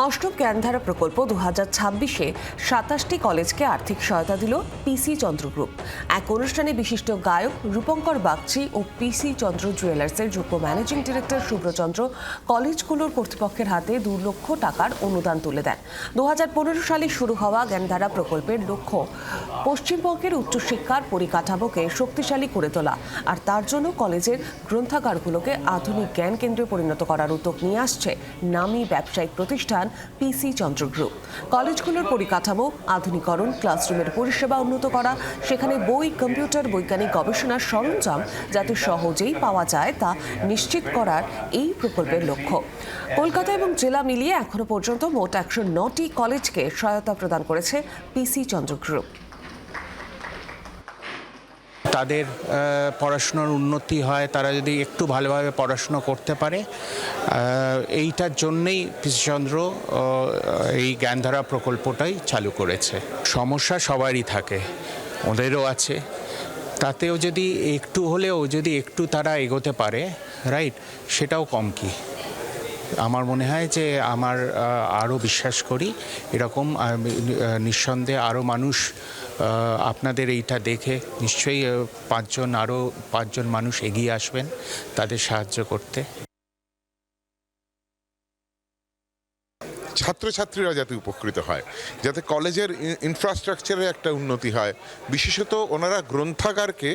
অষ্টম জ্ঞানধারা প্রকল্প 2026-এ 27টি কলেজকে আর্থিক সহায়তা দিল পিসি চন্দ্র গ্রুপ। এক অনুষ্ঠানে বিশিষ্ট গায়ক রূপঙ্কর বাগচি ও পিসি চন্দ্র জুয়েলার্সের যুগ্ম ম্যানেজিং ডিরেক্টর শুভ্রচন্দ্র কলেজগুলোর কর্তৃপক্ষের হাতে 2 লক্ষ টাকার অনুদান তুলে দেন। 2015 সালে শুরু হওয়া জ্ঞানধারা প্রকল্পের লক্ষ্য পশ্চিমবঙ্গের উচ্চশিক্ষার পরিকাঠামোকে শক্তিশালী করে তোলা, আর তার জন্য কলেজের গ্রন্থাগারগুলোকে আধুনিক জ্ঞান কেন্দ্রে পরিণত করার উদ্যোগ নিয়ে আসছে নামী ব্যবসায়িক প্রতিষ্ঠান পিসি চন্দ্র গ্রুপ। কলেজগুলোর পরিকাঠামো আধুনিকরণ, ক্লাসরুমের পরিষেবা উন্নত করা, সেখানে বই, কম্পিউটার, বৈজ্ঞানিক গবেষণার সরঞ্জাম যাতে সহজেই পাওয়া যায় তা নিশ্চিত করার এই প্রকল্পের লক্ষ্য। কলকাতা এবং জেলা মিলিয়ে এখনো পর্যন্ত মোট 109টি কলেজকে সহায়তা প্রদান করেছে পিসি চন্দ্র গ্রুপ। তাদের পড়াশোনার উন্নতি হয়, তারা যদি একটু ভালোভাবে পড়াশুনো করতে পারে, এইটার জন্যেই পিসিচন্দ্র এই জ্ঞানধারা প্রকল্পটাই চালু করেছে। সমস্যা সবারই থাকে, ওদেরও আছে, তাতেও যদি একটু হলেও যদি একটু তারা এগোতে পারে, রাইট, সেটাও কম কি। আমার মনে হয় যে আমার আরও বিশ্বাস করি এরকম নিঃসন্দেহে আরও মানুষ আপনাদের এইটা দেখে নিশ্চয়ই আরও পাঁচজন মানুষ এগিয়ে আসবেন তাদের সাহায্য করতে। ছাত্রছাত্রীরা যাতে উপকৃত হয়, যাতে কলেজের ইনফ্রাস্ট্রাকচারের একটা উন্নতি হয়, বিশেষত ওনারা গ্রন্থাগারকে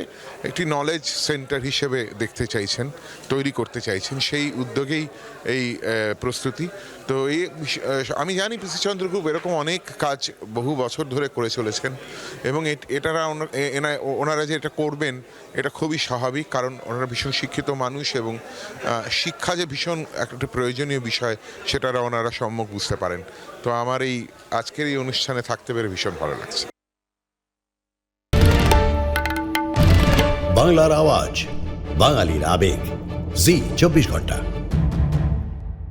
একটি নলেজ সেন্টার হিসেবে দেখতে চাইছেন, তৈরি করতে চাইছেন, সেই উদ্যোগেই এই প্রস্তুতি। তো এই আমি জানি পিসিচন্দ্র গ্রুপ এরকম অনেক কাজ বহু বছর ধরে করে চলেছেন এবং ওনারা যে এটা করবেন এটা খুবই স্বাভাবিক, কারণ ওনারা ভীষণ শিক্ষিত মানুষ এবং শিক্ষা যে ভীষণ একটা প্রয়োজনীয় বিষয় সেটা ওনারা সম্যক বুঝতে পারেন। তো আমার এই আজকের এই অনুষ্ঠানে থাকতে পেরে ভীষণ ভালো লাগছে। বাংলার আওয়াজ, বাঙালির আবেগ, জি 24 ঘন্টা।